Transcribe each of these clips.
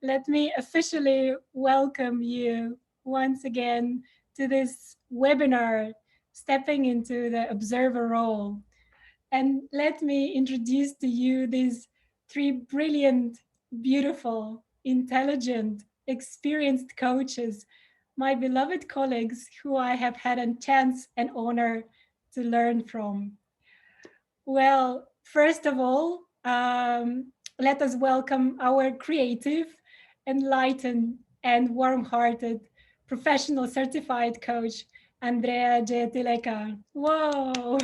let me officially welcome you once again to this webinar, Stepping into the Observer Role. And let me introduce to you these three brilliant, beautiful, intelligent, experienced coaches, my beloved colleagues who I have had a chance and honor to learn from. Well, first of all, let us welcome our creative, enlightened, and warm-hearted professional certified coach, Andrea Jetileka. Whoa!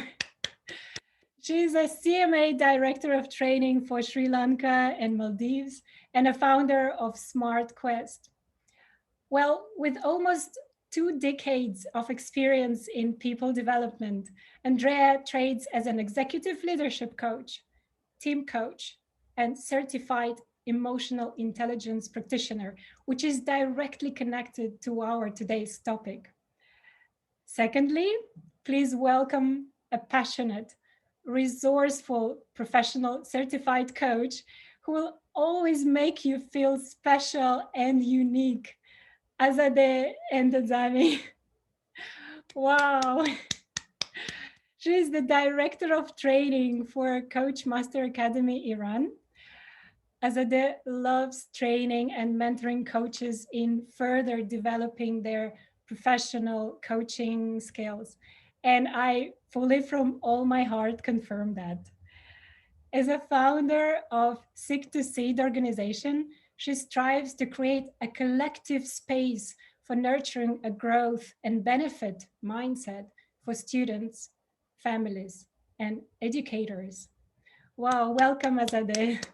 She's a CMA Director of Training for Sri Lanka and Maldives and a founder of Smart Quest. Well, with almost 2 decades of experience in people development, Andrea trades as an executive leadership coach, team coach, and certified emotional intelligence practitioner, which is directly connected to our today's topic. Secondly, please welcome a passionate, resourceful, professional certified coach who will always make you feel special and unique. Azadeh Endazami. Wow. She is the director of training for Coach Master Academy Iran. Azadeh loves training and mentoring coaches in further developing their professional coaching skills. And I fully from all my heart confirm that. As a founder of Seek to Seed organization, she strives to create a collective space for nurturing a growth and benefit mindset for students, families, and educators. Wow, welcome, Azadeh.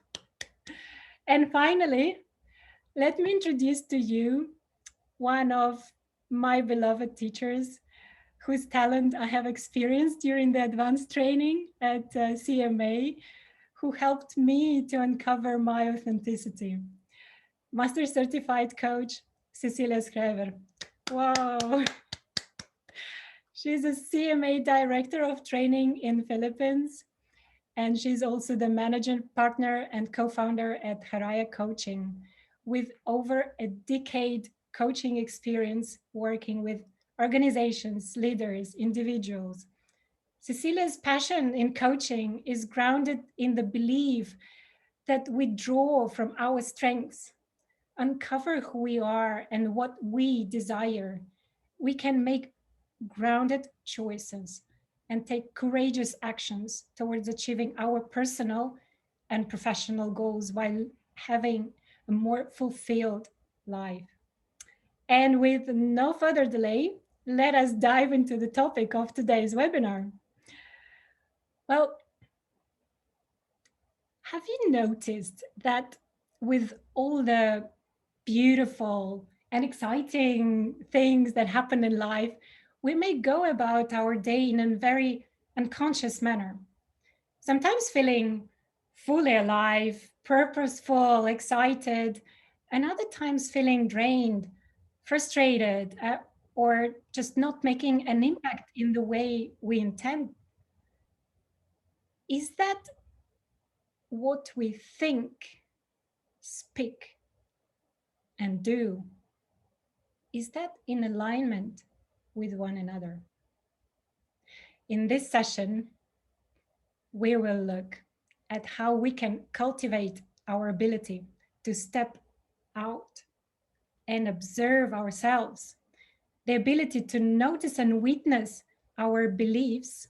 And finally, let me introduce to you one of my beloved teachers whose talent I have experienced during the advanced training at CMA, who helped me to uncover my authenticity. Master Certified Coach, Cecilia Schreiber. Wow. She's a CMA Director of Training in Philippines, and she's also the managing partner and co-founder at Haraya Coaching, with over a decade coaching experience working with organizations, leaders, individuals. Cecilia's passion in coaching is grounded in the belief that we draw from our strengths, uncover who we are and what we desire. We can make grounded choices and take courageous actions towards achieving our personal and professional goals while having a more fulfilled life. And with no further delay, let us dive into the topic of today's webinar. Well, have you noticed that with all the beautiful and exciting things that happen in life, we may go about our day in a very unconscious manner, sometimes feeling fully alive, purposeful, excited, and other times feeling drained, frustrated, or just not making an impact in the way we intend. Is that what we think, speak, and do? Is that in alignment with one another? In this session, we will look at how we can cultivate our ability to step out and observe ourselves, the ability to notice and witness our beliefs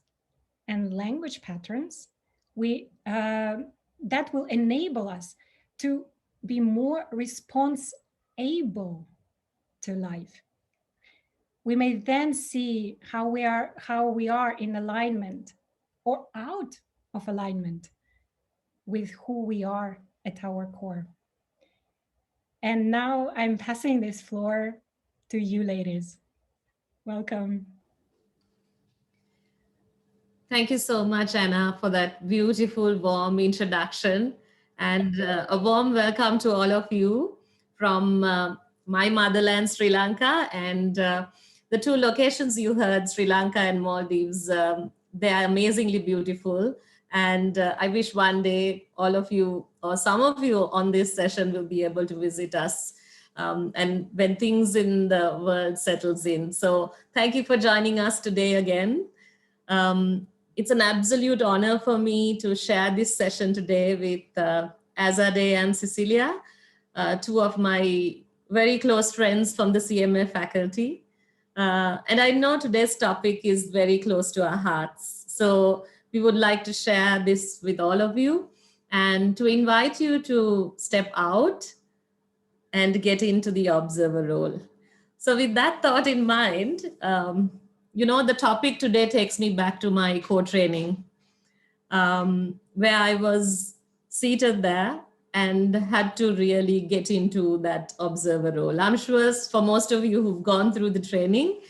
and language patterns that will enable us to be more response able to life. We may then see how we are in alignment or out of alignment with who we are at our core. And now I'm passing this floor to you, ladies. Welcome. Thank you so much, Anna, for that beautiful, warm introduction. And a warm welcome to all of you from my motherland, Sri Lanka. And the two locations you heard, Sri Lanka and Maldives, they are amazingly beautiful. And I wish one day all of you or some of you on this session will be able to visit us, and when things in the world settles in. So thank you for joining us today again. It's an absolute honor for me to share this session today with Azadeh and Cecilia, two of my very close friends from the CMA faculty. And I know today's topic is very close to our hearts. So we would like to share this with all of you and to invite you to step out and get into the observer role. So, with that thought in mind, the topic today takes me back to my co-training, where I was seated there and had to really get into that observer role. I'm sure for most of you who've gone through the training,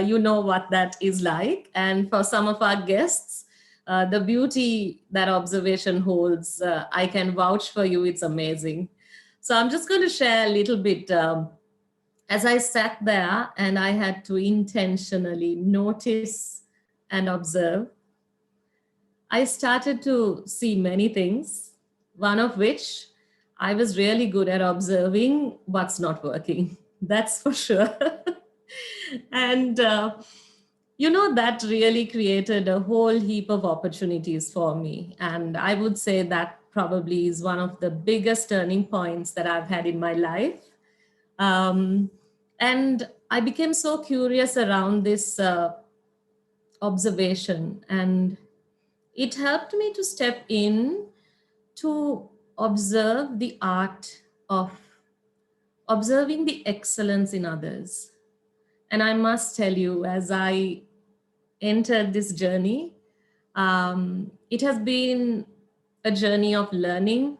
you know what that is like. And for some of our guests, the beauty that observation holds, I can vouch for you, it's amazing. So I'm just going to share a little bit. As I sat there and I had to intentionally notice and observe, I started to see many things, one of which I was really good at observing what's not working. That's for sure. And, that really created a whole heap of opportunities for me. And I would say that probably is one of the biggest turning points that I've had in my life. And I became so curious around this observation, and it helped me to step in to observe the art of observing the excellence in others. And I must tell you, as I entered this journey, it has been a journey of learning,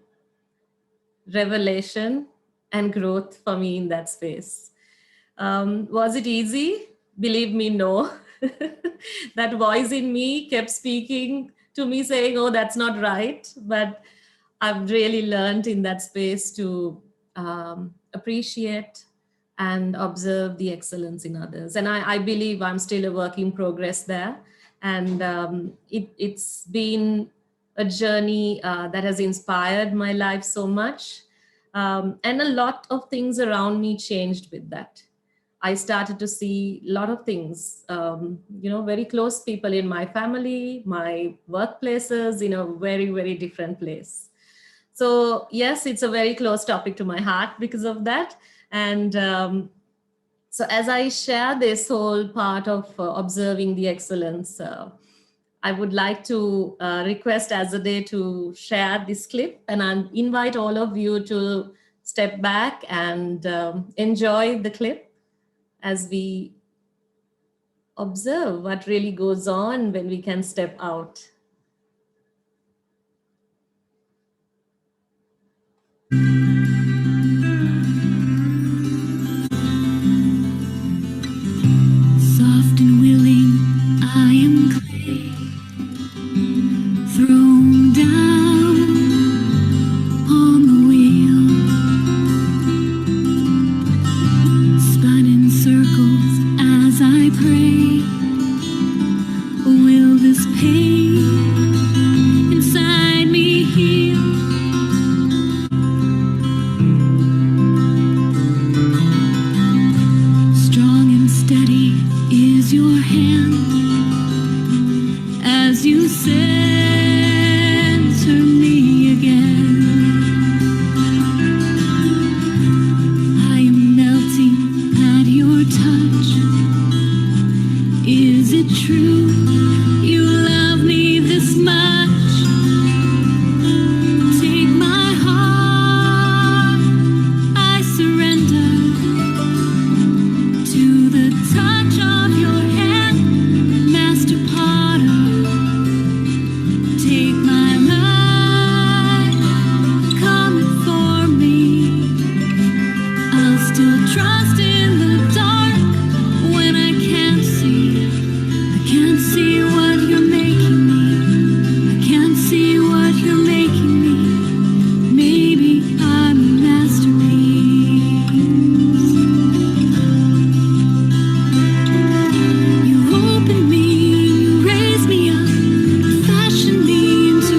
revelation, and growth for me in that space. Was it easy? Believe me, no. That voice in me kept speaking to me saying, oh, that's not right. But I've really learned in that space to appreciate and observe the excellence in others. And I believe I'm still a work in progress there. And it's been a journey that has inspired my life so much. And a lot of things around me changed with that. I started to see a lot of things, very close people in my family, my workplaces, in a very, very different place. So yes, it's a very close topic to my heart because of that. And so as I share this whole part of observing the excellence, I would like to request Azadeh to share this clip, and I invite all of you to step back and enjoy the clip as we observe what really goes on when we can step out. Soft and willing, I am clay, thrown down on the wheel, spun in circles as I pray. Will this pain inside me heal? Strong and steady is your hand as you center me again. I am melting at your touch. Is it true you love me this much? Take my heart, I surrender to the touch of your hand, Master Potter. Take my life, come and form me. I'll still trust in the dark when I can't see. I can't see what you're making me. I can't see what you're making me. Maybe I'm a masterpiece. You open me, you raise me up, fashion me into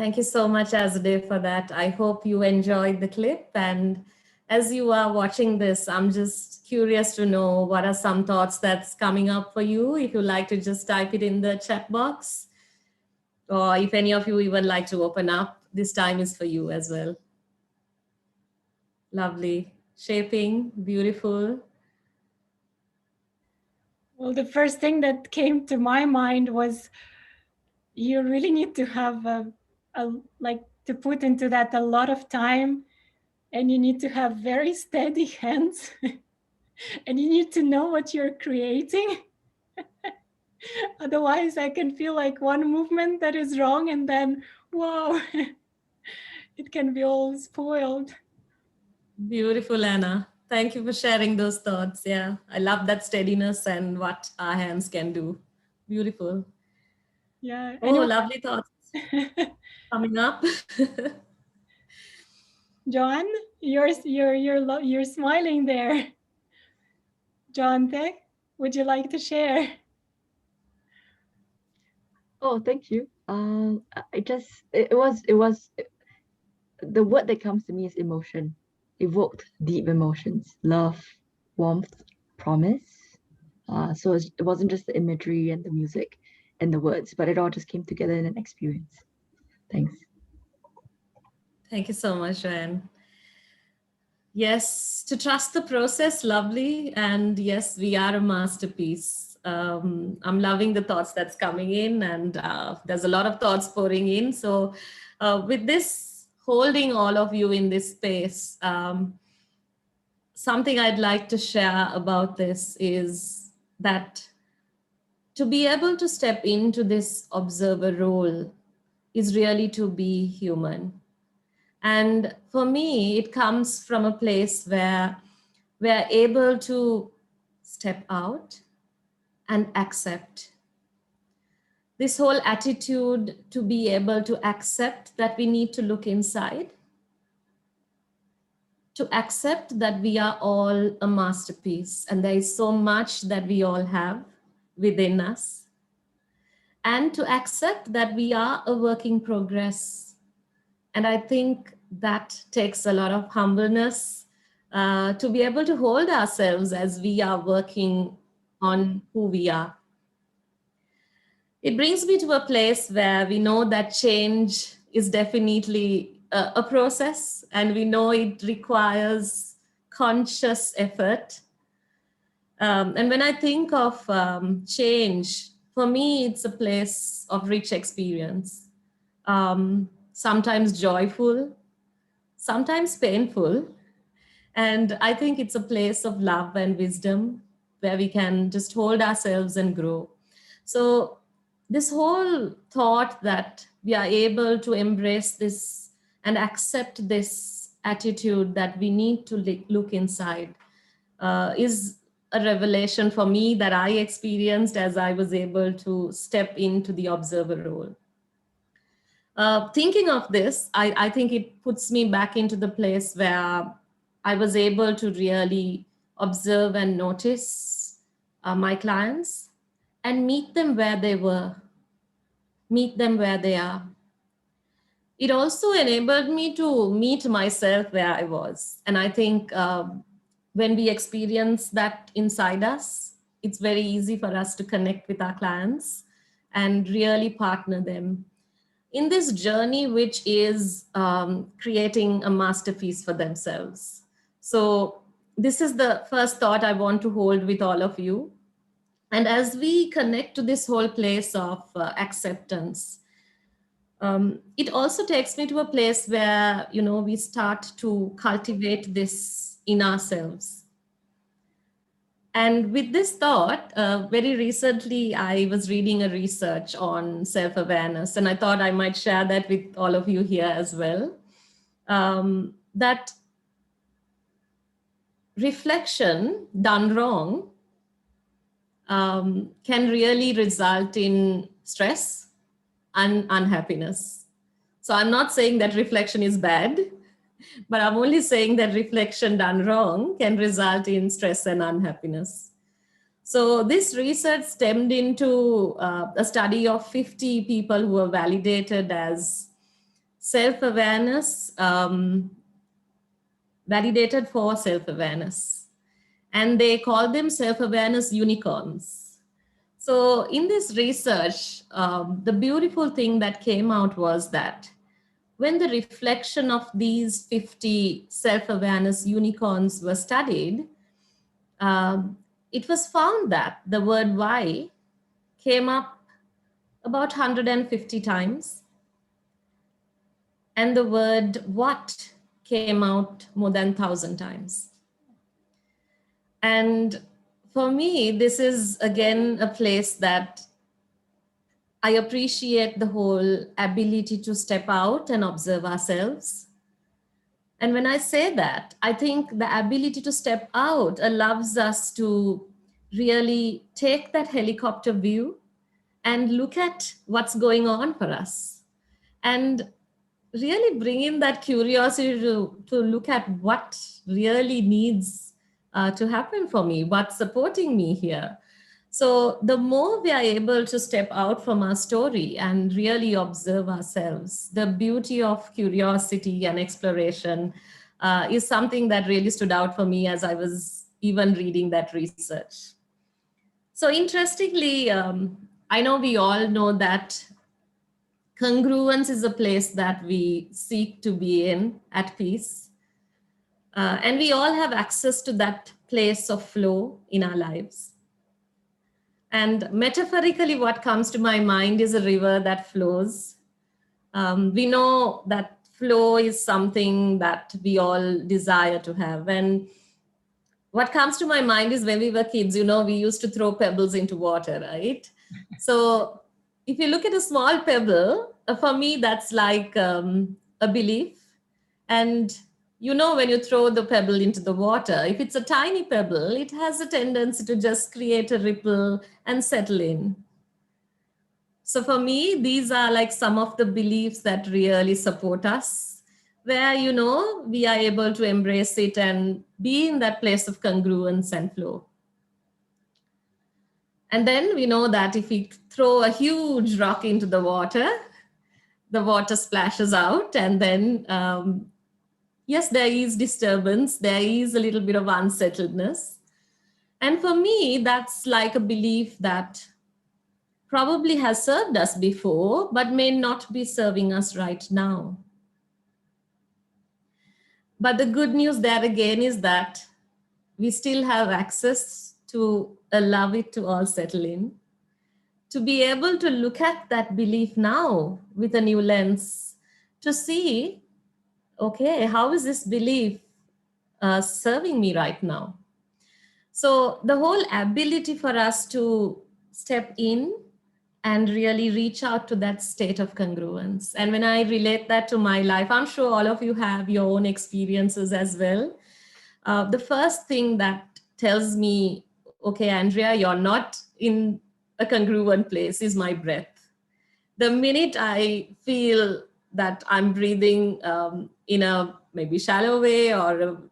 Thank you so much, Azadeh, for that. I hope you enjoyed the clip. And as you are watching this, I'm just curious to know what are some thoughts that's coming up for you. If you like to just type it in the chat box, or if any of you even like to open up, this time is for you as well. Lovely. Shaping, beautiful. Well, the first thing that came to my mind was you really need to have like to put into that a lot of time, and you need to have very steady hands and you need to know what you're creating. Otherwise I can feel like one movement that is wrong and then wow, it can be all spoiled. Beautiful, Anna. Thank you for sharing those thoughts. Yeah, I love that steadiness and what our hands can do. Beautiful. Yeah. Oh, lovely thoughts coming up. John, you're smiling there. John, would you like to share? Oh, thank you. It was the word that comes to me is emotion. Evoked deep emotions, love, warmth, promise. So it wasn't just the imagery and the music and the words, but it all just came together in an experience. Thanks. Thank you so much, Joanne. Yes, to trust the process, lovely. And yes, we are a masterpiece. I'm loving the thoughts that's coming in, and there's a lot of thoughts pouring in. So, with this, holding all of you in this space, something I'd like to share about this is that to be able to step into this observer role is really to be human. And for me, it comes from a place where we're able to step out and accept. This whole attitude to be able to accept that we need to look inside, to accept that we are all a masterpiece and there is so much that we all have within us, and to accept that we are a work in progress. And I think that takes a lot of humbleness to be able to hold ourselves as we are working on who we are. It brings me to a place where we know that change is definitely a process, and we know it requires conscious effort. And when I think of change, for me, it's a place of rich experience, sometimes joyful, sometimes painful. And I think it's a place of love and wisdom where we can just hold ourselves and grow. So, this whole thought that we are able to embrace this and accept this attitude that we need to look inside is a revelation for me that I experienced as I was able to step into the observer role. Thinking of this, I think it puts me back into the place where I was able to really observe and notice my clients and meet them where they were, meet them where they are. It also enabled me to meet myself where I was. And I think when we experience that inside us, it's very easy for us to connect with our clients and really partner them in this journey, which is creating a masterpiece for themselves. So this is the first thought I want to hold with all of you. And as we connect to this whole place of acceptance, it also takes me to a place where, you know, we start to cultivate this in ourselves. And with this thought, very recently, I was reading a research on self-awareness, and I thought I might share that with all of you here as well. That reflection done wrong can really result in stress and unhappiness. So I'm not saying that reflection is bad, but I'm only saying that reflection done wrong can result in stress and unhappiness. So this research stemmed into a study of 50 people who were validated as self-awareness, validated for self-awareness. And they call them self-awareness unicorns. So in this research, the beautiful thing that came out was that when the reflection of these 50 self-awareness unicorns were studied, um, it was found that the word why came up about 150 times, and the word what came out more than 1,000 times. And for me, this is again a place that I appreciate the whole ability to step out and observe ourselves. And when I say that, I think the ability to step out allows us to really take that helicopter view and look at what's going on for us and really bring in that curiosity to look at what really needs to happen for me, what's supporting me here. So the more we are able to step out from our story and really observe ourselves, the beauty of curiosity and exploration is something that really stood out for me as I was even reading that research. So interestingly, I know we all know that congruence is a place that we seek to be in at peace. And we all have access to that place of flow in our lives. And metaphorically, what comes to my mind is a river that flows. We know that flow is something that we all desire to have. And what comes to my mind is when we were kids, we used to throw pebbles into water, right? So if you look at a small pebble, for me, that's like a belief. And when you throw the pebble into the water, if it's a tiny pebble, it has a tendency to just create a ripple and settle in. So for me, these are like some of the beliefs that really support us, where, we are able to embrace it and be in that place of congruence and flow. And then we know that if we throw a huge rock into the water splashes out, and then yes, there is disturbance, there is a little bit of unsettledness. And for me, that's like a belief that probably has served us before, but may not be serving us right now. But the good news there again is that we still have access to allow it to all settle in, to be able to look at that belief now with a new lens, to see, okay, how is this belief serving me right now? So the whole ability for us to step in and really reach out to that state of congruence. And when I relate that to my life, I'm sure all of you have your own experiences as well. The first thing that tells me, okay, Andrea, you're not in a congruent place is my breath. The minute I feel that I'm breathing in a maybe shallow way or,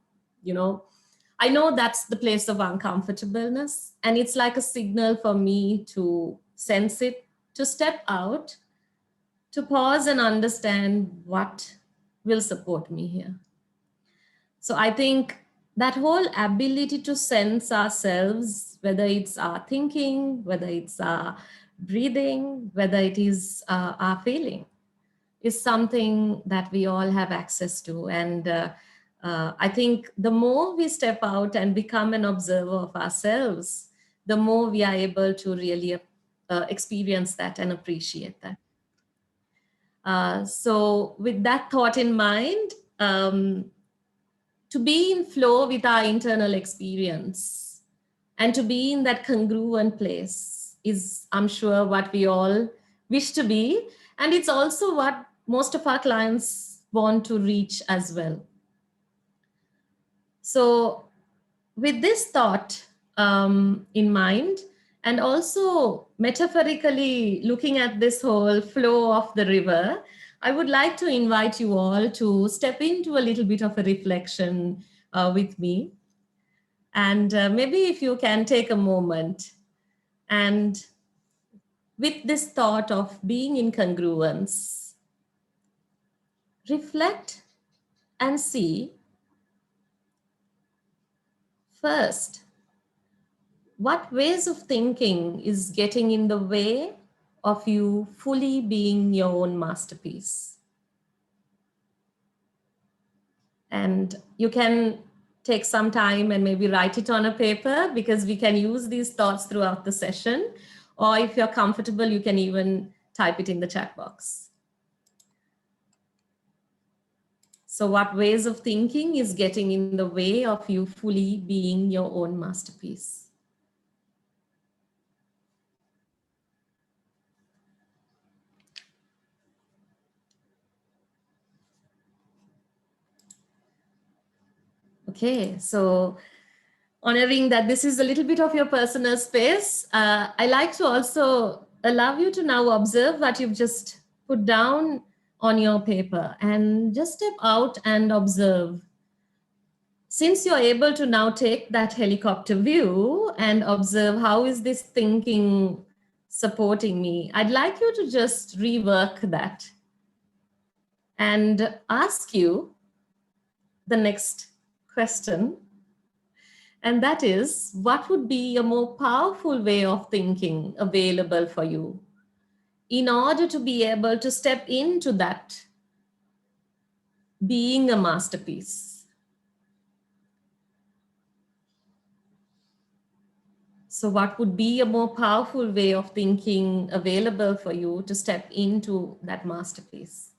I know that's the place of uncomfortableness. And it's like a signal for me to sense it, to step out, to pause and understand what will support me here. So I think that whole ability to sense ourselves, whether it's our thinking, whether it's our breathing, whether it is our feeling, is something that we all have access to. And I think the more we step out and become an observer of ourselves, the more we are able to really experience that and appreciate that. So with that thought in mind, to be in flow with our internal experience and to be in that congruent place is, I'm sure, what we all wish to be. And it's also what most of our clients want to reach as well. So with this thought in mind, and also metaphorically looking at this whole flow of the river, I would like to invite you all to step into a little bit of a reflection with me. And maybe if you can take a moment and with this thought of being in congruence, reflect and see first what ways of thinking is getting in the way of you fully being your own masterpiece. And you can take some time and maybe write it on a paper, because we can use these thoughts throughout the session. Or if you're comfortable, you can even type it in the chat box. So what ways of thinking is getting in the way of you fully being your own masterpiece? Okay, so honoring that this is a little bit of your personal space, I like to also allow you to now observe what you've just put down on your paper, and just step out and observe. Since you're able to now take that helicopter view and observe how is this thinking supporting me, I'd like you to just rework that and ask you the next question. And that is, what would be a more powerful way of thinking available for you in order to be able to step into that being a masterpiece? So what would be a more powerful way of thinking available for you to step into that masterpiece?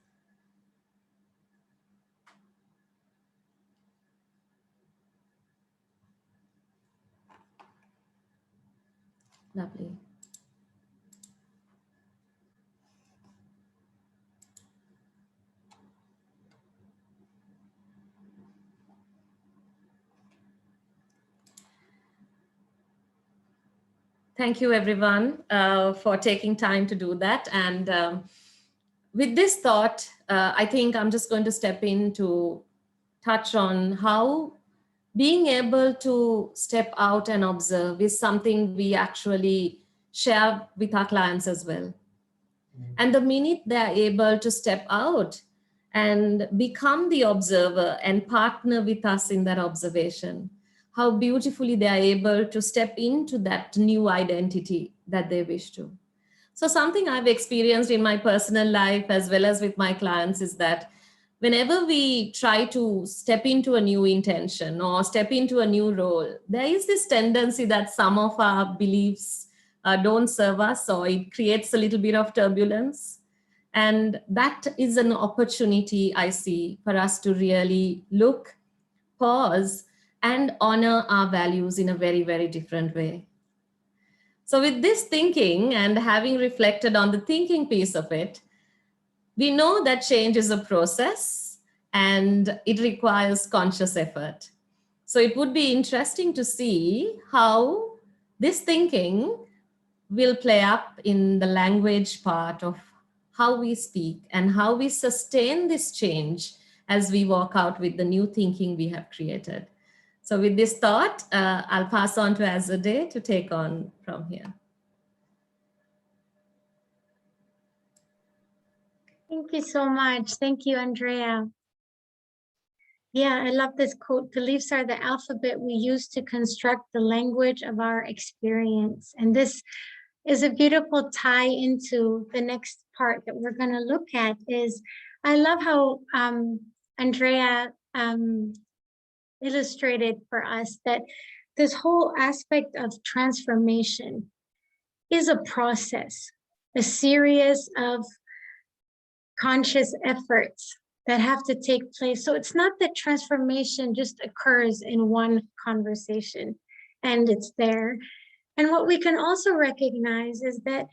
Lovely. Thank you, everyone, for taking time to do that. And with this thought, I think I'm just going to step in to touch on how being able to step out and observe is something we actually share with our clients as well. And the minute they're able to step out and become the observer and partner with us in that observation, how beautifully they are able to step into that new identity that they wish to. So something I've experienced in my personal life as well as with my clients is that whenever we try to step into a new intention or step into a new role, there is this tendency that some of our beliefs don't serve us, or it creates a little bit of turbulence. And that is an opportunity I see for us to really look, pause, and honor our values in a very, very different way. So with this thinking and having reflected on the thinking piece of it, we know that change is a process and it requires conscious effort. So it would be interesting to see how this thinking will play up in the language part of how we speak and how we sustain this change as we walk out with the new thinking we have created. So with this thought, I'll pass on to Azadeh to take on from here. Thank you so much. Thank you, Andrea. Yeah, I love this quote. Beliefs are the alphabet we use to construct the language of our experience. And this is a beautiful tie into the next part that we're going to look at. Is I love how Andrea illustrated for us that this whole aspect of transformation is a process, a series of conscious efforts that have to take place. So it's not that transformation just occurs in one conversation and it's there. And what we can also recognize is that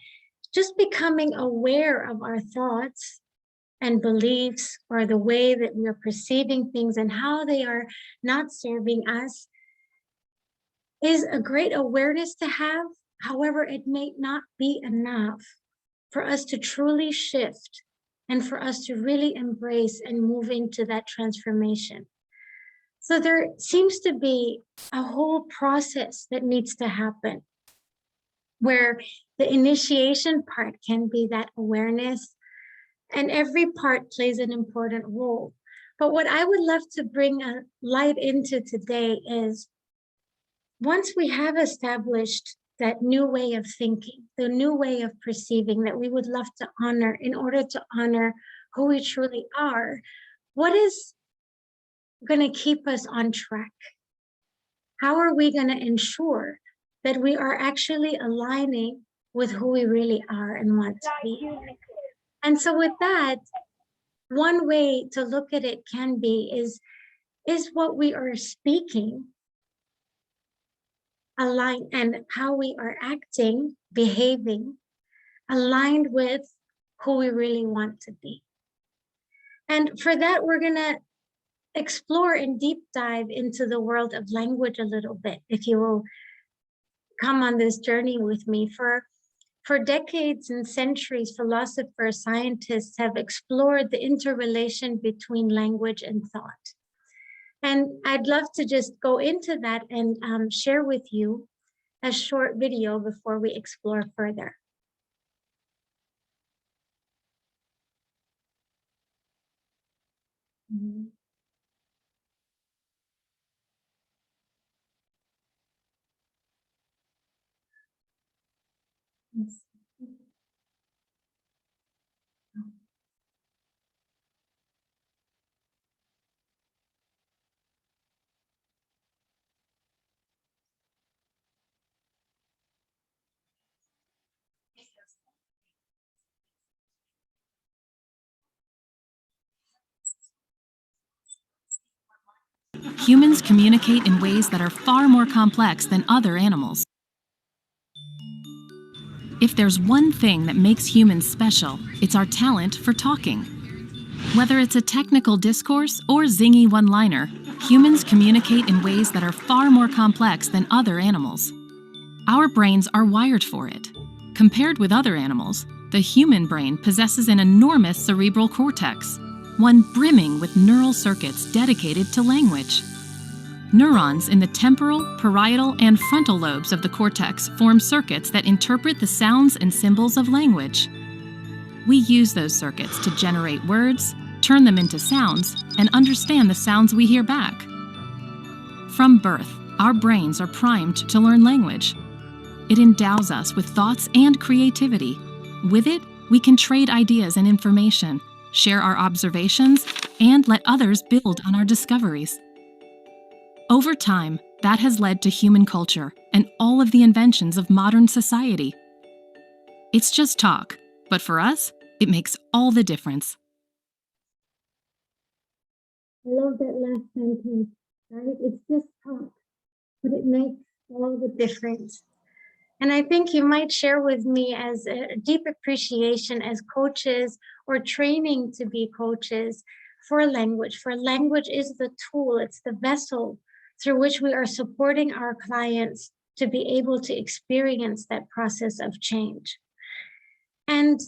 just becoming aware of our thoughts and beliefs, or the way that we are perceiving things and how they are not serving us, is a great awareness to have. However, it may not be enough for us to truly shift and for us to really embrace and move into that transformation. So there seems to be a whole process that needs to happen, where the initiation part can be that awareness and every part plays an important role. But what I would love to bring a light into today is, once we have established that new way of thinking, the new way of perceiving that we would love to honor in order to honor who we truly are, what is going to keep us on track? How are we going to ensure that we are actually aligning with who we really are and want to be? And so with that, one way to look at it can be is what we are speaking aligned, and how we are acting, behaving, aligned with who we really want to be. And for that, we're going to explore and deep dive into the world of language a little bit, if you will come on this journey with me. For decades and centuries, philosophers, scientists have explored the interrelation between language and thought. And I'd love to just go into that and share with you a short video before we explore further. Mhm. Yes. Humans communicate in ways that are far more complex than other animals. If there's one thing that makes humans special, it's our talent for talking. Whether it's a technical discourse or zingy one-liner, humans communicate in ways that are far more complex than other animals. Our brains are wired for it. Compared with other animals, the human brain possesses an enormous cerebral cortex, one brimming with neural circuits dedicated to language. Neurons in the temporal, parietal, and frontal lobes of the cortex form circuits that interpret the sounds and symbols of language. We use those circuits to generate words, turn them into sounds, and understand the sounds we hear back. From birth, our brains are primed to learn language. It endows us with thoughts and creativity. With it, we can trade ideas and information, share our observations, and let others build on our discoveries. Over time, that has led to human culture and all of the inventions of modern society. It's just talk, but for us, it makes all the difference. I love that last sentence, right? It's just talk, but it makes all the difference. And I think you might share with me, as a deep appreciation as coaches or training to be coaches for language. For language is the tool, it's the vessel through which we are supporting our clients to be able to experience that process of change. And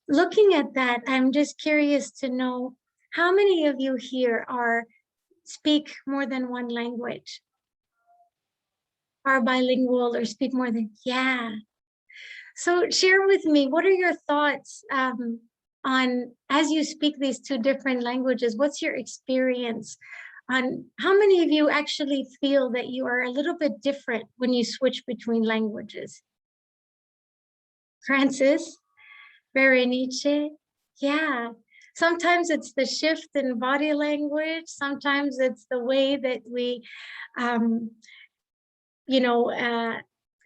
looking at that, I'm just curious to know, how many of you here speak more than one language? Are bilingual or speak more than, yeah. So share with me, what are your thoughts on, as you speak these two different languages, what's your experience on how many of you actually feel that you are a little bit different when you switch between languages? Francis, Berenice, yeah. Sometimes it's the shift in body language. Sometimes it's the way that we,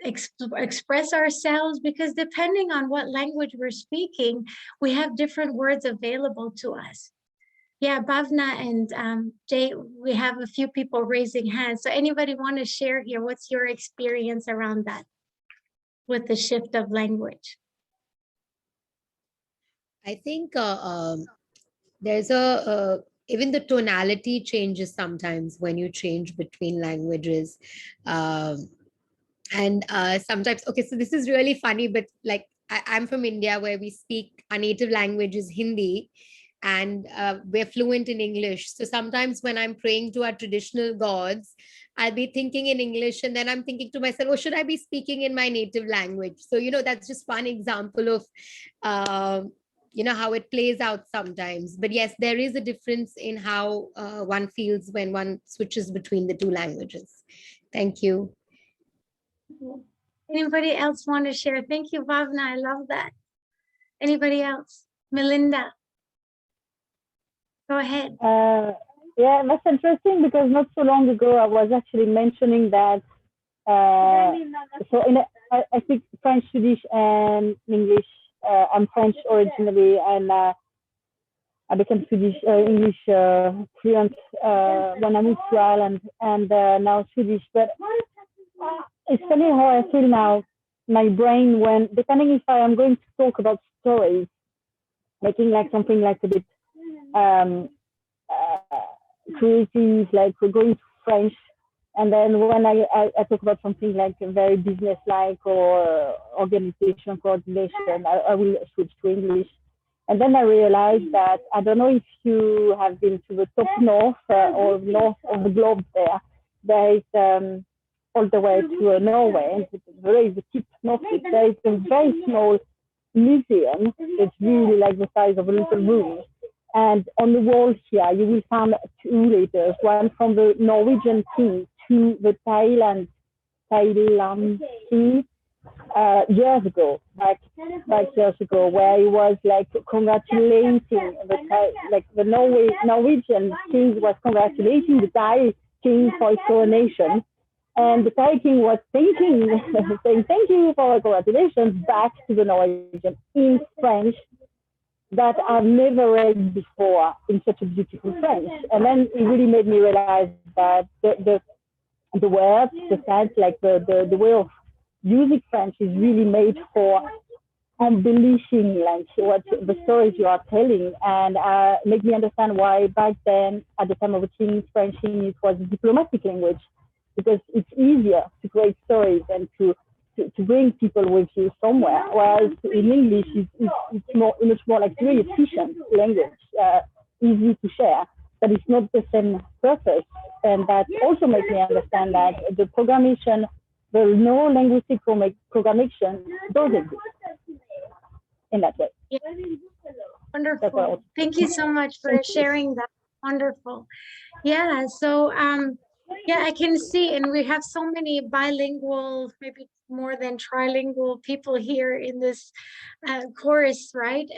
express ourselves, because depending on what language we're speaking, we have different words available to us. Yeah, Bhavna and Jay, we have a few people raising hands. So anybody want to share here? What's your experience around that with the shift of language? I think there's even the tonality changes sometimes when you change between languages. Um, and sometimes, okay, so this is really funny, but like I'm from India, where we speak, our native language is Hindi, and we're fluent in English. So sometimes when I'm praying to our traditional gods, I'll be thinking in English, and then I'm thinking to myself, oh, should I be speaking in my native language? So, that's just one example of how it plays out sometimes. But yes, there is a difference in how one feels when one switches between the two languages. Thank you. Anybody else want to share? Thank you, Bhavna. I love that. Anybody else? Melinda, go ahead. Yeah, that's interesting because not so long ago I was actually mentioning that. So I speak French, Swedish, and English. I'm French originally, and I became Swedish, English fluent when I moved to Ireland, and now Swedish. But it's funny how I feel now. My brain, when depending if I am going to talk about stories, making like something like a bit um, uh, creative, like we're going to French, and then when I talk about something like very business-like or organization coordination, I will switch to English. And then I realized that I don't know if you have been to the top north or north of the globe there. There is all the way to Norway, very the tip northeast. There is a very small museum. It's really like the size of a little room. And on the wall here, you will find two letters, one from the Norwegian king to the Thailand king years ago, back years ago, where he was like congratulating the Norwegian king was congratulating the Thai king for his coronation. And the Thai king was thinking, saying thank you for congratulations back to the Norwegian in French that I've never read before in such a beautiful French. And then it really made me realize that the words, the sense, like the way of using French is really made for embellishing like what the stories you are telling, and make me understand why back then at the time of the king, French it was a diplomatic language, because it's easier to create stories and to bring people with you somewhere, whereas in English it's much more like very efficient language, easy to share, but it's not the same purpose. And that also makes me understand that the programmation, the no-linguistic programmation does exist in that way. Yeah. Wonderful. Thank you so much for sharing that. Wonderful. Yeah, so yeah, I can see, and we have so many bilingual, maybe more than trilingual people here in this course, right?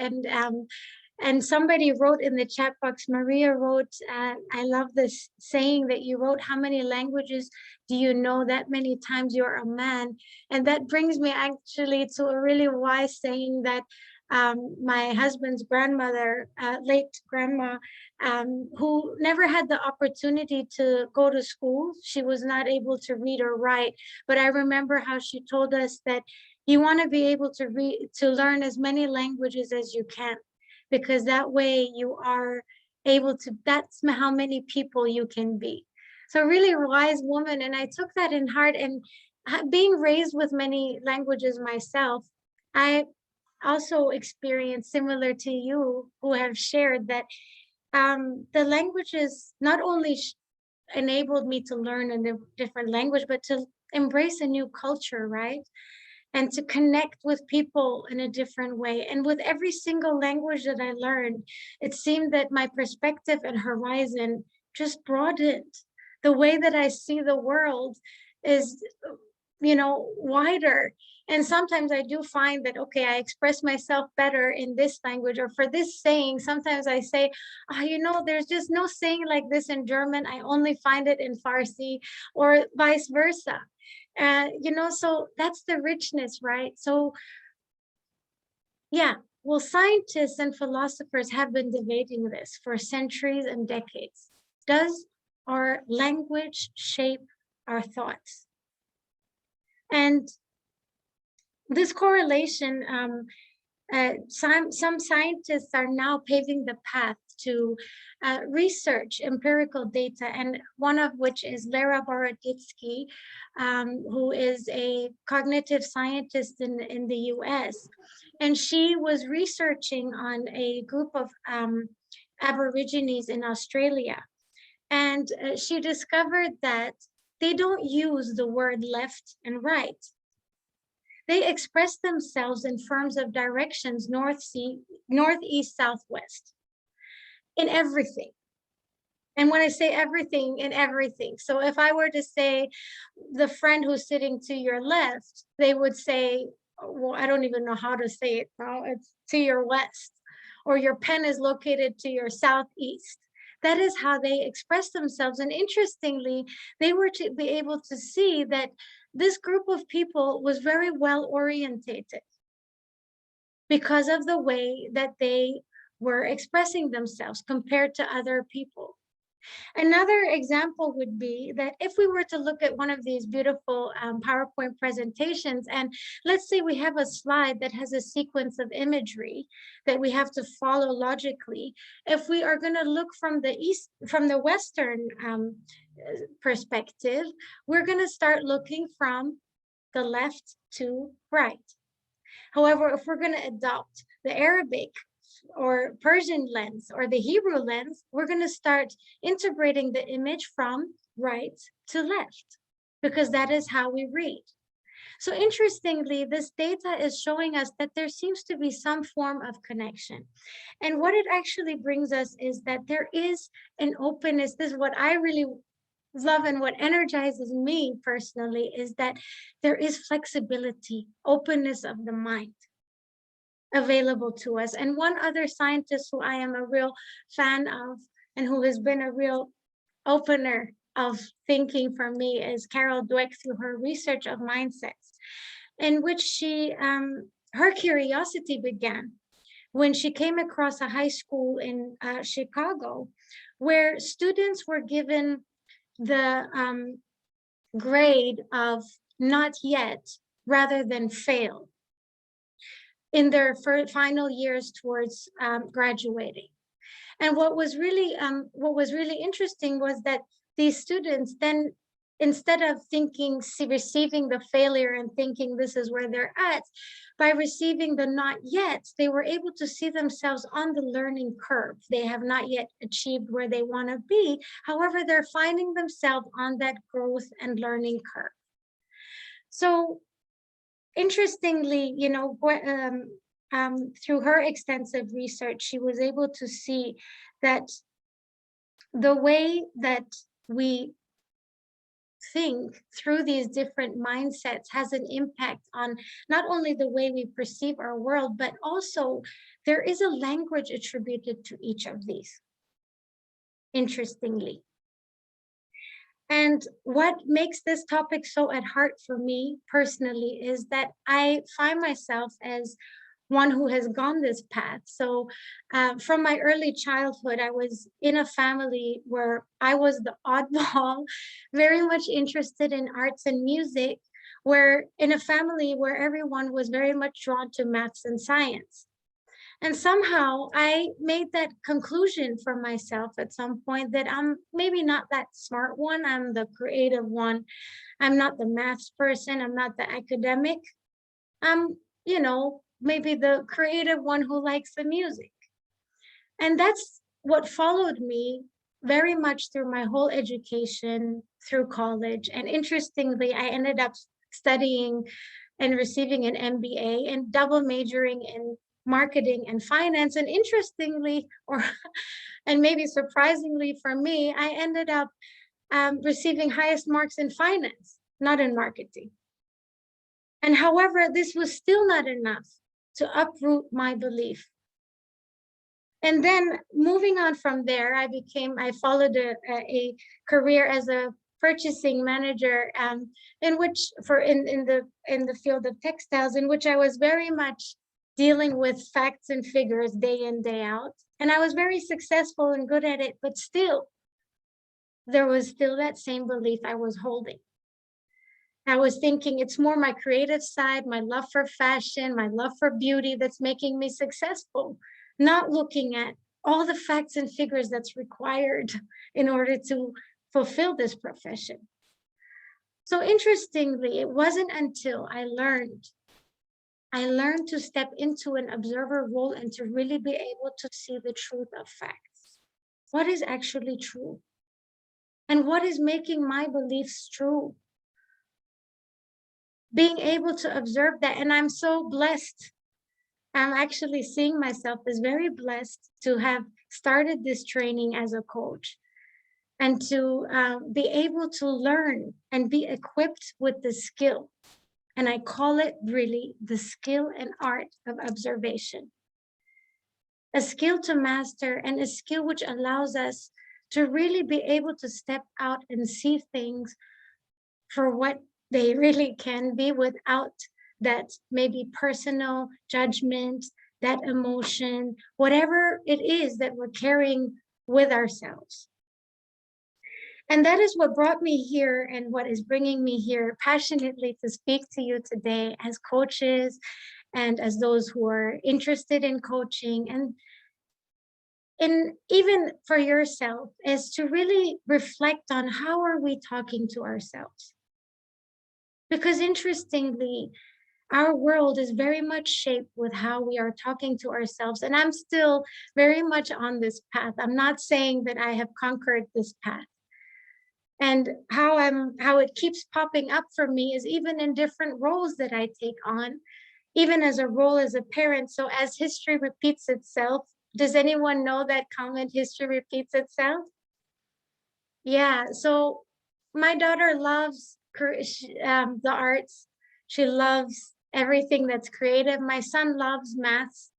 And somebody wrote in the chat box, Maria wrote, I love this saying that you wrote, how many languages do you know? That many times you're a man. And that brings me actually to a really wise saying that my husband's grandmother, late grandma, who never had the opportunity to go to school. She was not able to read or write. But I remember how she told us that you want to be able to learn as many languages as you can, because that way you are able to, that's how many people you can be. So really wise woman. And I took that in heart, and being raised with many languages myself, I also experienced, similar to you who have shared, that the languages not only enabled me to learn a different language, but to embrace a new culture, right? And to connect with people in a different way. And with every single language that I learned, it seemed that my perspective and horizon just broadened. The way that I see the world is, wider. And sometimes I do find that, okay, I express myself better in this language, or for this saying, sometimes I say, there's just no saying like this in German. I only find it in Farsi, or vice versa. So that's the richness, right? So yeah, well, scientists and philosophers have been debating this for centuries and decades. Does our language shape our thoughts? And this correlation, some scientists are now paving the path to research empirical data, and one of which is Lara Boroditsky, who is a cognitive scientist in the US. And she was researching on a group of Aborigines in Australia. And she discovered that they don't use the word left and right. they express themselves in terms of directions, north, northeast, southwest, in everything. And when I say everything, in everything. So if I were to say the friend who's sitting to your left, they would say, well, I don't even know how to say it now. It's to your west, or your pen is located to your southeast. That is how they express themselves. And interestingly, they were to be able to see that this group of people was very well orientated because of the way that they were expressing themselves compared to other people. Another example would be that if we were to look at one of these beautiful PowerPoint presentations, and let's say we have a slide that has a sequence of imagery that we have to follow logically. If we are going to look from the Western perspective, we're going to start looking from the left to right. However, if we're going to adopt the Arabic or Persian lens or the Hebrew lens, we're going to start integrating the image from right to left, because that is how we read. So interestingly, this data is showing us that there seems to be some form of connection. And what it actually brings us is that there is an openness. This is what I really love, and what energizes me personally is that there is flexibility, openness of the mind available to us. And one other scientist who I am a real fan of and who has been a real opener of thinking for me is Carol Dweck, through her research of mindsets, in which she her curiosity began when she came across a high school in Chicago, where students were given the grade of not yet rather than fail in their final years towards graduating. And what was really interesting was that these students then, instead of receiving the failure and thinking this is where they're at, by receiving the not yet, they were able to see themselves on the learning curve. They have not yet achieved where they want to be. However, they're finding themselves on that growth and learning curve. So interestingly, through her extensive research, she was able to see that the way that we think through these different mindsets has an impact on not only the way we perceive our world, but also there is a language attributed to each of these, interestingly. And what makes this topic so at heart for me personally is that I find myself as one who has gone this path. So from my early childhood, I was in a family where I was the oddball, very much interested in arts and music, where in a family where everyone was very much drawn to maths and science. And somehow I made that conclusion for myself at some point that I'm maybe not that smart one. I'm the creative one. I'm not the maths person. I'm not the academic. I'm, maybe the creative one who likes the music. And that's what followed me very much through my whole education, through college. And interestingly, I ended up studying and receiving an MBA and double majoring in marketing and finance. And interestingly, and maybe surprisingly for me, I ended up receiving highest marks in finance, not in marketing. And however, this was still not enough to uproot my belief. And then moving on from there, I followed a career as a purchasing manager, in the field of textiles, in which I was very much dealing with facts and figures day in, day out. And I was very successful and good at it, but still, there was still that same belief I was holding. I was thinking it's more my creative side, my love for fashion, my love for beauty that's making me successful, not looking at all the facts and figures that's required in order to fulfill this profession. So interestingly, it wasn't until I learned to step into an observer role and to really be able to see the truth of facts. What is actually true? And what is making my beliefs true? being able to observe that. And I'm so blessed. I'm actually seeing myself as very blessed to have started this training as a coach and to be able to learn and be equipped with the skill. And I call it really the skill and art of observation. A skill to master and a skill which allows us to really be able to step out and see things for what they really can be without that maybe personal judgment, that emotion, whatever it is that we're carrying with ourselves. And that is what brought me here and what is bringing me here passionately to speak to you today as coaches and as those who are interested in coaching and even for yourself is to really reflect on how are we talking to ourselves. Because interestingly, our world is very much shaped with how we are talking to ourselves. And I'm still very much on this path. I'm not saying that I have conquered this path. And how it keeps popping up for me is even in different roles that I take on, even as a role as a parent. So as history repeats itself, does anyone know that comment, history repeats itself? Yeah, so my daughter loves the arts. She loves everything that's creative. My son loves maths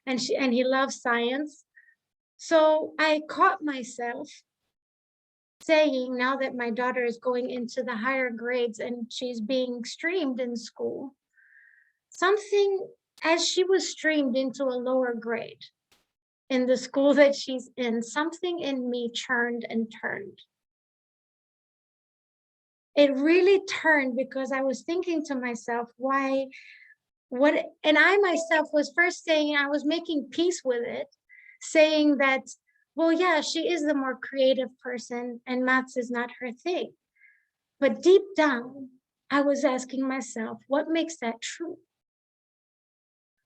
and he loves science. So I caught myself saying, now that my daughter is going into the higher grades and she's being streamed in school, something as she was streamed into a lower grade in the school that she's in, something in me churned and turned. It really turned because I was thinking to myself, why, what, and I myself was first saying, I was making peace with it, saying that, well, yeah, she is the more creative person and maths is not her thing. But deep down, I was asking myself, what makes that true?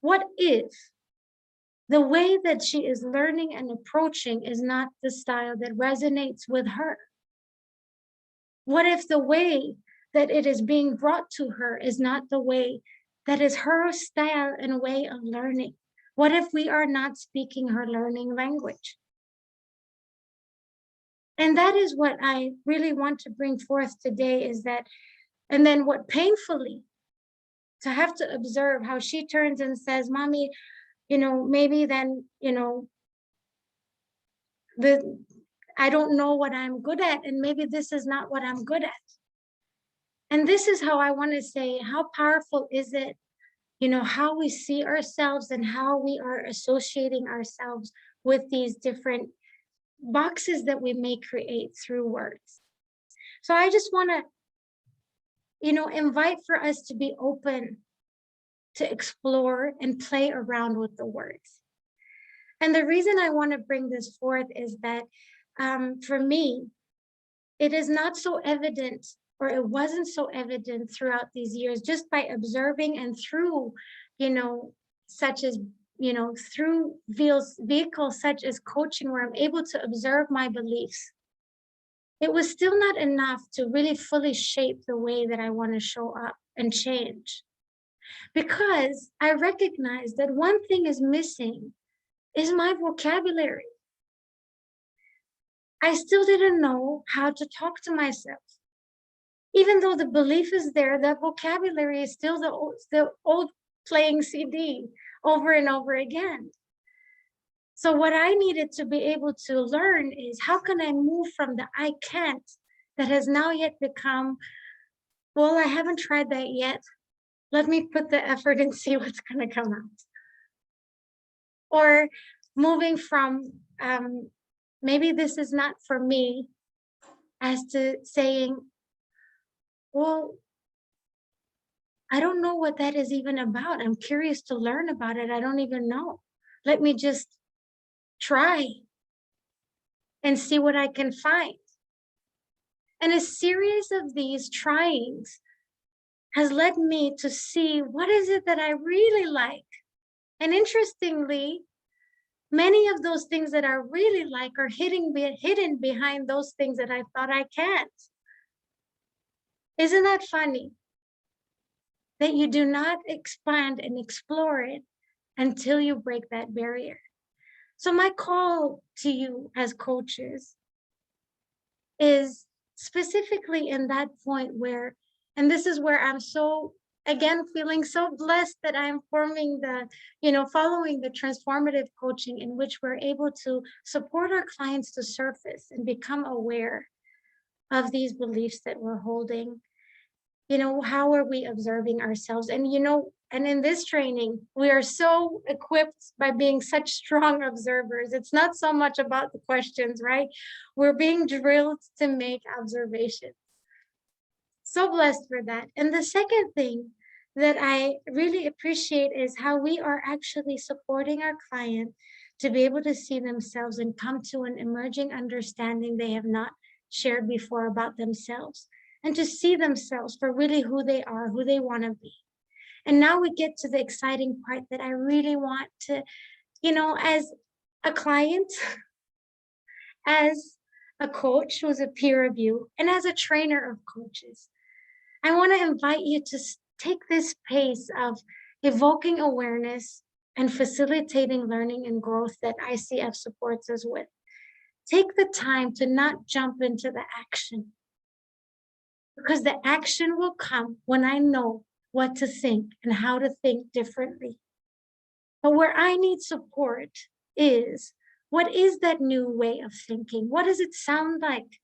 What if the way that she is learning and approaching is not the style that resonates with her? What if the way that it is being brought to her is not the way that is her style and way of learning? What if we are not speaking her learning language? And that is what I really want to bring forth today is that, and then what painfully, to have to observe how she turns and says, Mommy, maybe then, I don't know what I'm good at, and maybe this is not what I'm good at. And this is how I want to say, how powerful is it, how we see ourselves and how we are associating ourselves with these different boxes that we may create through words. So I just want to, invite for us to be open to explore and play around with the words. And the reason I want to bring this forth is that for me, it is not so evident, or it wasn't so evident throughout these years, just by observing and through, such as, through vehicles such as coaching, where I'm able to observe my beliefs. It was still not enough to really fully shape the way that I want to show up and change. Because I recognize that one thing is missing is my vocabulary. I still didn't know how to talk to myself. Even though the belief is there, that vocabulary is still the old playing CD over and over again. So what I needed to be able to learn is, how can I move from the I can't that has now yet become, well, I haven't tried that yet. Let me put the effort and see what's going to come out. Or moving from maybe this is not for me, as to saying, well, I don't know what that is even about. I'm curious to learn about it. I don't even know. Let me just try and see what I can find. And a series of these tryings has led me to see what is it that I really like. And interestingly, many of those things that I really like are hidden behind those things that I thought I can't. Isn't that funny? that you do not expand and explore it until you break that barrier. So my call to you as coaches is specifically in that point where, and this is where I'm so, again, feeling so blessed that I'm forming the, following the transformative coaching in which we're able to support our clients to surface and become aware of these beliefs that we're holding. How are we observing ourselves? And, and in this training, we are so equipped by being such strong observers. It's not so much about the questions, right? We're being drilled to make observations. So blessed for that. And the second thing that I really appreciate is how we are actually supporting our client to be able to see themselves and come to an emerging understanding they have not shared before about themselves, and to see themselves for really who they are, who they want to be. And now we get to the exciting part that I really want to, as a client, as a coach who's a peer review, and as a trainer of coaches, I want to invite you to take this pace of evoking awareness and facilitating learning and growth that ICF supports us with. Take the time to not jump into the action, because the action will come when I know what to think and how to think differently. But where I need support is, what is that new way of thinking? What does it sound like?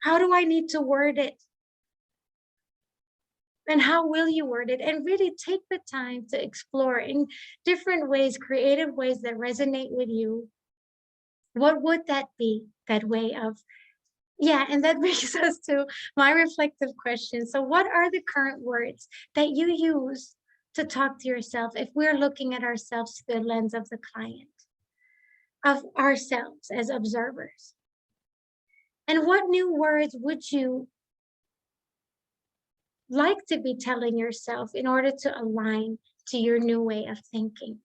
How do I need to word it? And how will you word it? And really take the time to explore in different ways, creative ways that resonate with you. What would that be, that way of? Yeah, and that brings us to my reflective question. So what are the current words that you use to talk to yourself if we're looking at ourselves through the lens of the client, of ourselves as observers? And what new words would you like to be telling yourself in order to align to your new way of thinking?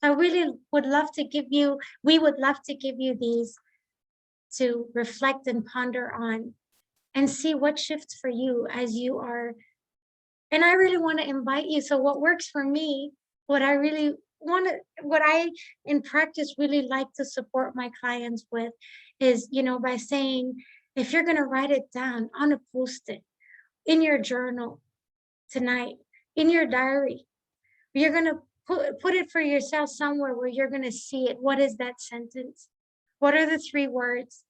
I really would love to give you, we would love to give you these to reflect and ponder on and see what shifts for you as you are. And I really want to invite you. So what works for me, what I really want to, what I in practice really like to support my clients with is, by saying, if you're going to write it down on a post-it, in your journal tonight, in your diary, you're going to put it for yourself somewhere where you're going to see it. What is that sentence? What are the 3 words?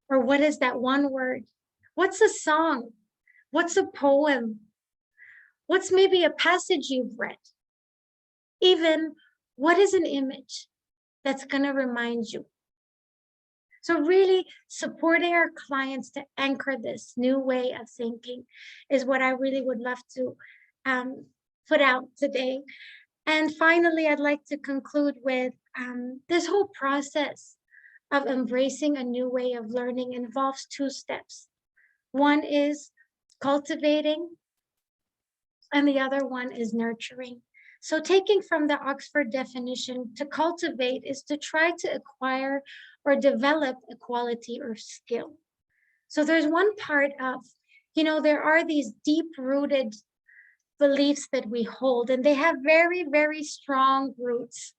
Or what is that 1 word? What's a song? What's a poem? What's maybe a passage you've read? Even what is an image that's going to remind you? So really supporting our clients to anchor this new way of thinking is what I really would love to put out today. And finally, I'd like to conclude with this whole process of embracing a new way of learning involves 2 steps. One is cultivating, and the other one is nurturing. So taking from the Oxford definition, to cultivate is to try to acquire or develop a quality or skill. So there's one part of, there are these deep-rooted beliefs that we hold, and they have very, very strong roots.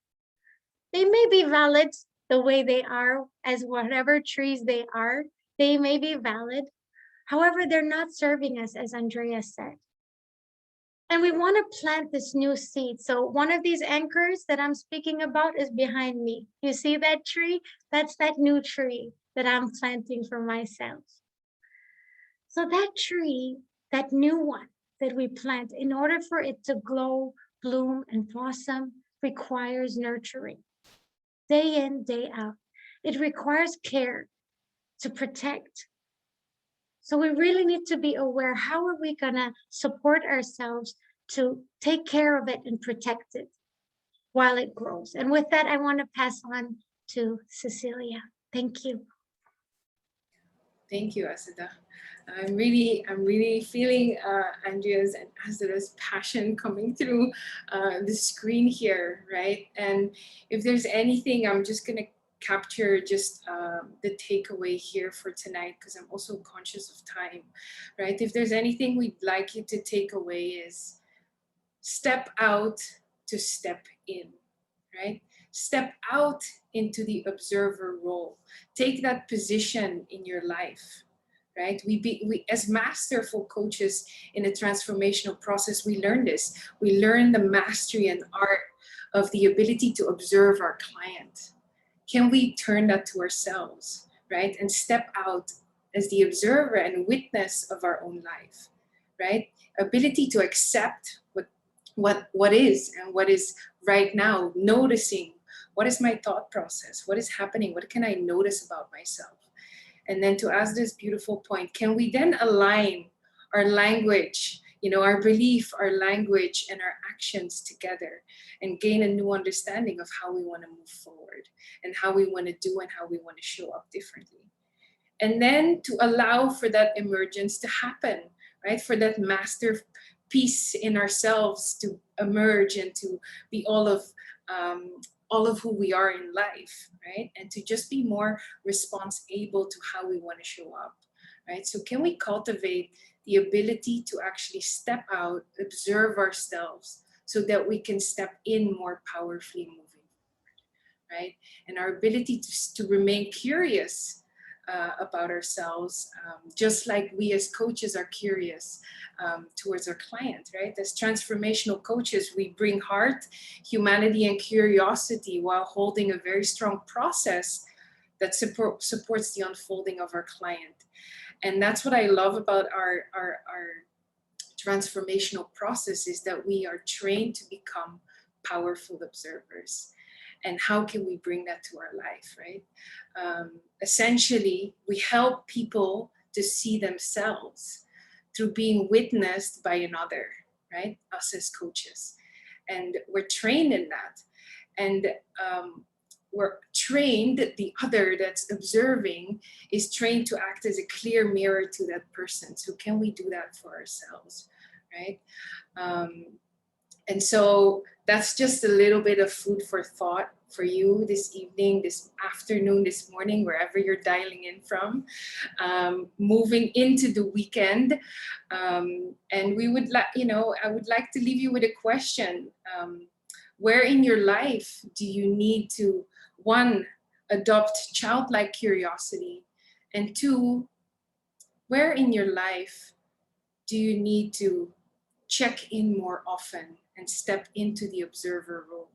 They may be valid the way they are, as whatever trees they are, they may be valid. However, they're not serving us, as Andrea said. And we want to plant this new seed. So one of these anchors that I'm speaking about is behind me. You see that tree? That's that new tree that I'm planting for myself. So that tree, that new one that we plant, in order for it to grow, bloom, and blossom, requires nurturing. Day in, day out. It requires care to protect. So we really need to be aware, how are we going to support ourselves to take care of it and protect it while it grows? And with that, I want to pass on to Cecilia. Thank you. Thank you, Asida. I'm really feeling Andrea's and Asida's passion coming through the screen here, right? And if there's anything I'm just gonna capture just the takeaway here for tonight, because I'm also conscious of time, right? If there's anything we'd like you to take away is step out to step in, right? Step out into the observer role. Take that position in your life, right? We as masterful coaches in a transformational process, we learn this. We learn the mastery and art of the ability to observe our client. Can we turn that to ourselves, right? And step out as the observer and witness of our own life, right? Ability to accept what is and what is right now, noticing what is my thought process, what is happening, what can I notice about myself. And then to ask this beautiful point, can we then align our language, our belief, our language, and our actions together and gain a new understanding of how we want to move forward and how we want to do and how we want to show up differently. And then to allow for that emergence to happen, right? For that masterpiece in ourselves to emerge and to be all of who we are in life, right? And to just be more responsible to how we want to show up, right? So can we cultivate the ability to actually step out, observe ourselves, so that we can step in more powerfully moving forward, right? And our ability to remain curious about ourselves, just like we as coaches are curious towards our client, right? As transformational coaches, we bring heart, humanity, and curiosity while holding a very strong process that supports the unfolding of our client. And that's what I love about our transformational process, is that we are trained to become powerful observers. And how can we bring that to our life, right? Essentially, we help people to see themselves through being witnessed by another, right? Us as coaches. And we're trained in that. And we're trained, the other that's observing is trained to act as a clear mirror to that person. So can we do that for ourselves, right? And so that's just a little bit of food for thought for you this evening, this afternoon, this morning, wherever you're dialing in from, moving into the weekend. And we would like, I would like to leave you with a question. Where in your life do you need to, one, adopt childlike curiosity, and two, where in your life do you need to check in more often and step into the observer role?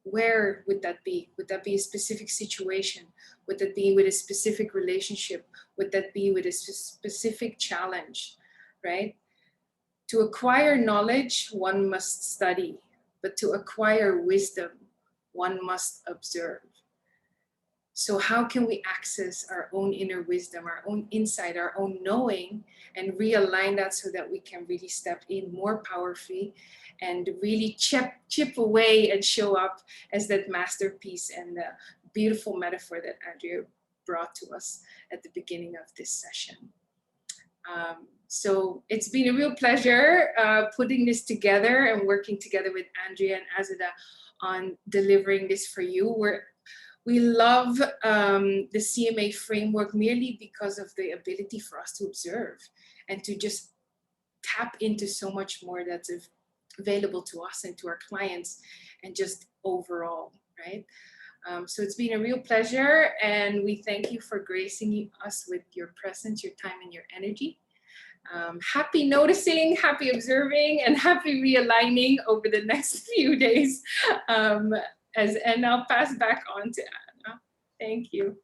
Where would that be? Would that be a specific situation? Would that be with a specific relationship? Would that be with a specific challenge, right? To acquire knowledge, one must study, but to acquire wisdom, one must observe. So how can we access our own inner wisdom, our own insight, our own knowing, and realign that so that we can really step in more powerfully and really chip away and show up as that masterpiece and the beautiful metaphor that Andrea brought to us at the beginning of this session. So it's been a real pleasure putting this together and working together with Andrea and Azada on delivering this for you. We love the CMA framework merely because of the ability for us to observe and to just tap into so much more that's available to us and to our clients and just overall, right? So it's been a real pleasure, and we thank you for gracing us with your presence, your time, and your energy. Happy noticing, happy observing, and happy realigning over the next few days. And I'll pass back on to Anna. Thank you.